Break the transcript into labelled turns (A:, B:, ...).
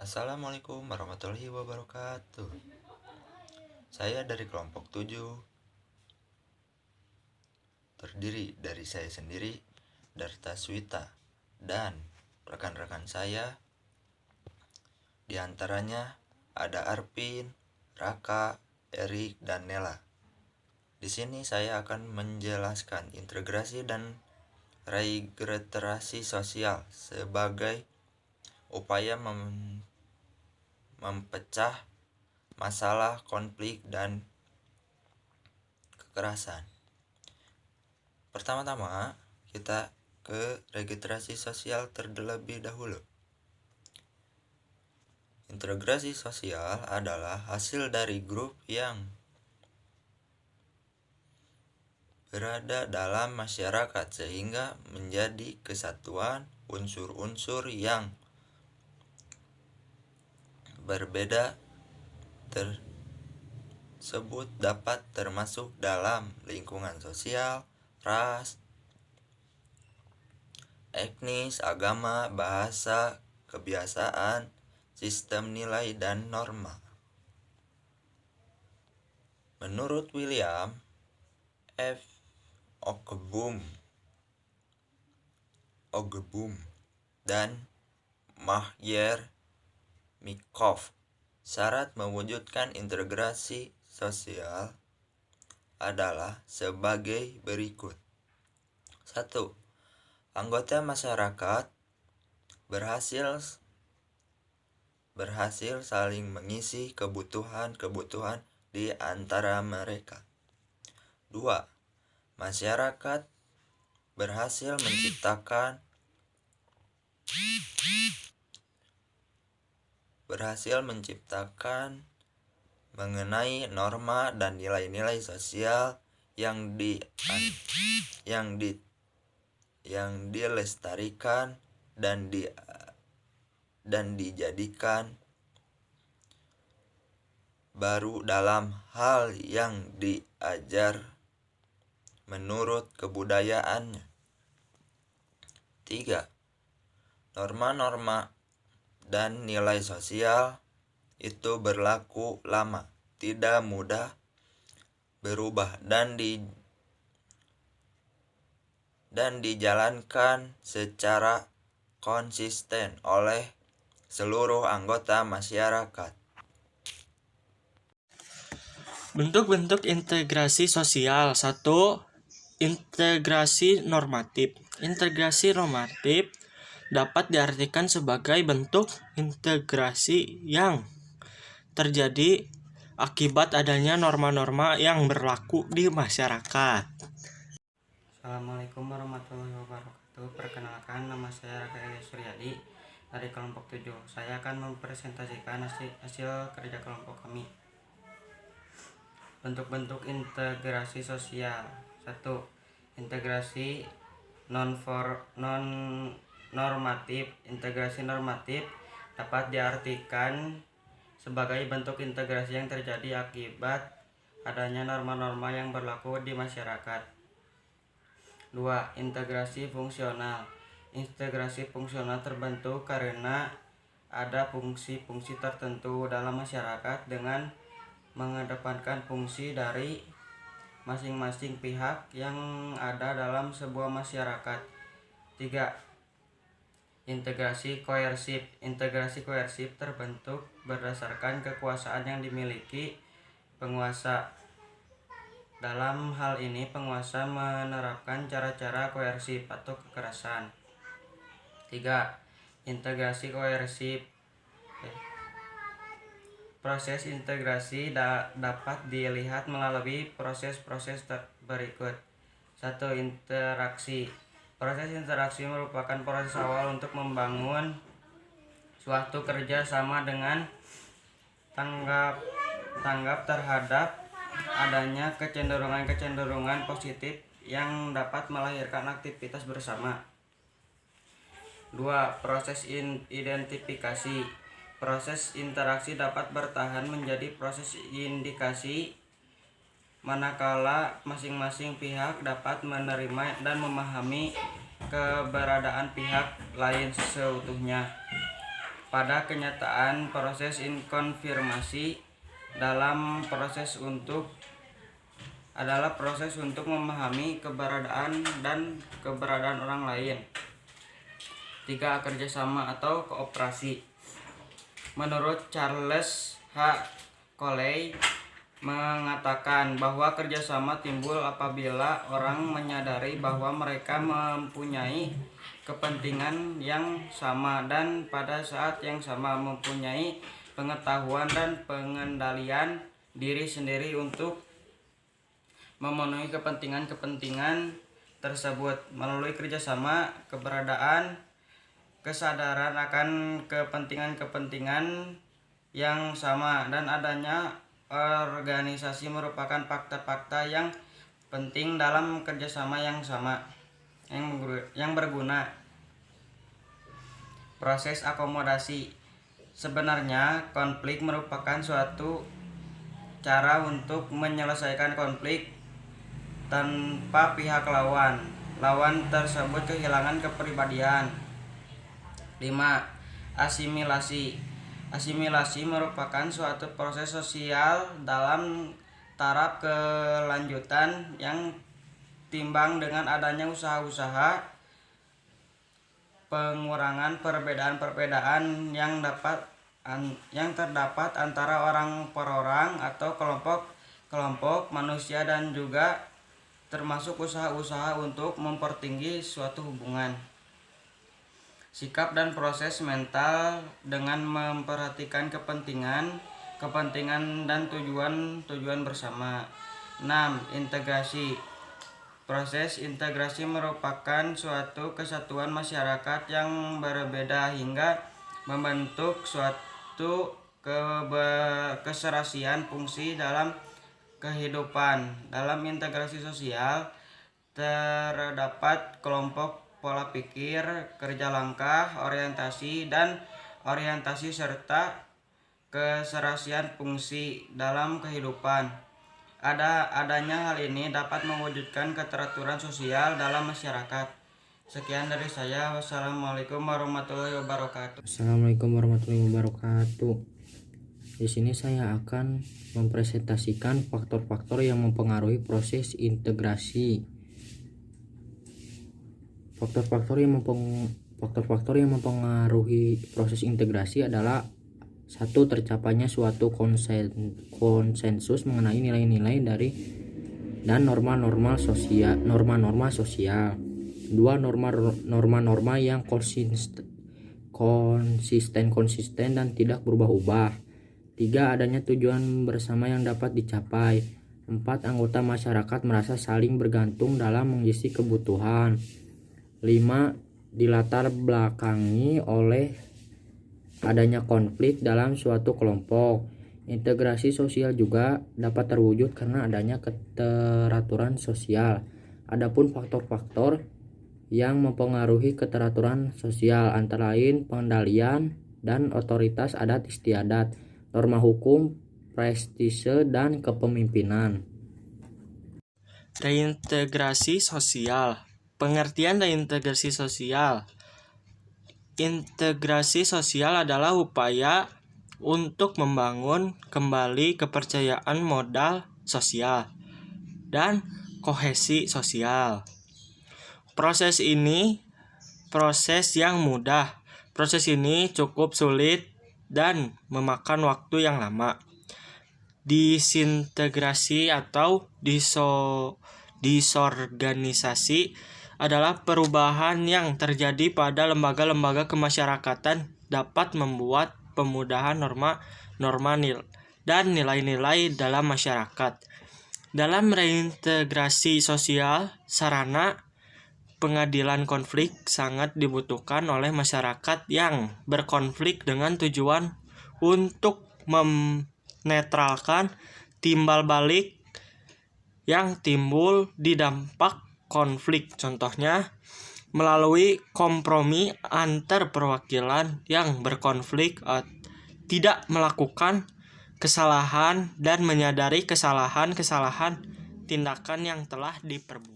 A: Assalamualaikum warahmatullahi wabarakatuh. Saya dari kelompok 7, terdiri dari saya sendiri, Darta Swita, dan rekan-rekan saya. Di antaranya ada Arpin, Raka, Erik, dan Nela. Di sini saya akan menjelaskan integrasi dan regenerasi sosial sebagai upaya mempecah masalah konflik dan kekerasan. Pertama-tama kita ke regenerasi sosial terlebih dahulu. Integrasi sosial adalah hasil dari grup yang berada dalam masyarakat sehingga menjadi kesatuan unsur-unsur yang berbeda tersebut dapat termasuk dalam lingkungan sosial, ras, etnis, agama, bahasa, kebiasaan, sistem nilai, dan norma. Menurut William F. Ogeboom dan Mahyer Mikov, syarat mewujudkan integrasi sosial adalah sebagai berikut. 1. Anggota masyarakat berhasil saling mengisi kebutuhan-kebutuhan di antara mereka. 2. Masyarakat berhasil menciptakan mengenai norma dan nilai-nilai sosial yang dilestarikan dan dijadikan baru dalam hal yang diajar menurut kebudayaannya. 3. Norma-norma dan nilai sosial itu berlaku lama, tidak mudah berubah, dan dijalankan secara konsisten oleh seluruh anggota masyarakat.
B: Bentuk-bentuk integrasi sosial. 1. Integrasi normatif. Integrasi normatif dapat diartikan sebagai bentuk integrasi yang terjadi akibat adanya norma-norma yang berlaku di masyarakat.
C: Assalamualaikum warahmatullahi wabarakatuh. Perkenalkan, nama saya Raka Elia Suryadi dari kelompok 7. Saya akan mempresentasikan hasil kerja kelompok kami. Bentuk-bentuk integrasi sosial. 1. Integrasi non-normatif. Integrasi normatif dapat diartikan sebagai bentuk integrasi yang terjadi akibat adanya norma-norma yang berlaku di masyarakat. 2. Integrasi fungsional. Integrasi fungsional terbentuk karena ada fungsi-fungsi tertentu dalam masyarakat dengan mengedepankan fungsi dari masing-masing pihak yang ada dalam sebuah masyarakat. 3. Integrasi koersif. Integrasi koersif terbentuk berdasarkan kekuasaan yang dimiliki penguasa. Dalam hal ini, penguasa menerapkan cara-cara koersif atau kekerasan. 3. Integrasi koersif. Proses integrasi dapat dilihat melalui proses-proses berikut. 1. Interaksi. Proses interaksi merupakan proses awal untuk membangun suatu kerja sama dengan tanggap terhadap adanya kecenderungan positif yang dapat melahirkan aktivitas bersama. 2. Proses identifikasi. Proses interaksi dapat bertahan menjadi proses indikasi manakala masing-masing pihak dapat menerima dan memahami keberadaan pihak lain seutuhnya. pada kenyataan proses konfirmasi adalah proses untuk memahami keberadaan orang lain. 3. Kerjasama atau kooperasi. Menurut Charles H. Coley mengatakan bahwa kerjasama timbul apabila orang menyadari bahwa mereka mempunyai kepentingan yang sama dan pada saat yang sama mempunyai pengetahuan dan pengendalian diri sendiri untuk memenuhi kepentingan-kepentingan tersebut. Melalui kerjasama, kesadaran akan kepentingan-kepentingan yang sama dan adanya organisasi merupakan fakta-fakta yang penting dalam kerjasama yang sama yang berguna. Proses akomodasi. Sebenarnya konflik merupakan suatu cara untuk menyelesaikan konflik tanpa pihak lawan tersebut kehilangan kepribadian. 5. Asimilasi merupakan suatu proses sosial dalam taraf kelanjutan yang timbang dengan adanya usaha-usaha pengurangan perbedaan-perbedaan yang terdapat antara orang per orang atau kelompok manusia dan juga termasuk usaha-usaha untuk mempertinggi suatu hubungan. Sikap dan proses mental dengan memperhatikan kepentingan dan tujuan bersama. 6. Integrasi. Proses integrasi merupakan suatu kesatuan masyarakat yang berbeda hingga membentuk suatu keserasian fungsi dalam kehidupan. Dalam integrasi sosial terdapat kelompok, pola pikir, kerja langkah, orientasi serta keserasian fungsi dalam kehidupan. Adanya hal ini dapat mewujudkan keteraturan sosial dalam masyarakat. Sekian dari saya. Wassalamualaikum warahmatullahi wabarakatuh.
D: Assalamualaikum warahmatullahi wabarakatuh. Di sini saya akan mempresentasikan faktor-faktor yang mempengaruhi proses integrasi. Faktor-faktor yang mempengaruhi proses integrasi adalah: 1. Tercapainya suatu konsensus mengenai nilai-nilai dan norma-norma sosial. 2. Norma-norma yang konsisten dan tidak berubah-ubah. 3. Adanya tujuan bersama yang dapat dicapai. 4. Anggota masyarakat merasa saling bergantung dalam mengisi kebutuhan. 5. Dilatar belakangi oleh adanya konflik dalam suatu kelompok. Integrasi sosial juga dapat terwujud karena adanya keteraturan sosial. Adapun faktor-faktor yang mempengaruhi keteraturan sosial antara lain pengendalian dan otoritas adat istiadat, norma hukum, prestise, dan kepemimpinan.
B: Reintegrasi sosial. Pengertian reintegrasi sosial. Integrasi sosial adalah upaya untuk membangun kembali kepercayaan modal sosial dan kohesi sosial. Proses ini proses yang mudah. Proses ini cukup sulit dan memakan waktu yang lama. Disintegrasi atau disorganisasi adalah perubahan yang terjadi pada lembaga-lembaga kemasyarakatan dapat membuat pemudahan norma dan nilai-nilai dalam masyarakat. Dalam reintegrasi sosial, sarana pengadilan konflik sangat dibutuhkan oleh masyarakat yang berkonflik dengan tujuan untuk menetralkan timbal balik yang timbul di dampak konflik. Contohnya, melalui kompromi antar perwakilan yang berkonflik tidak melakukan kesalahan dan menyadari kesalahan tindakan yang telah diperbuat.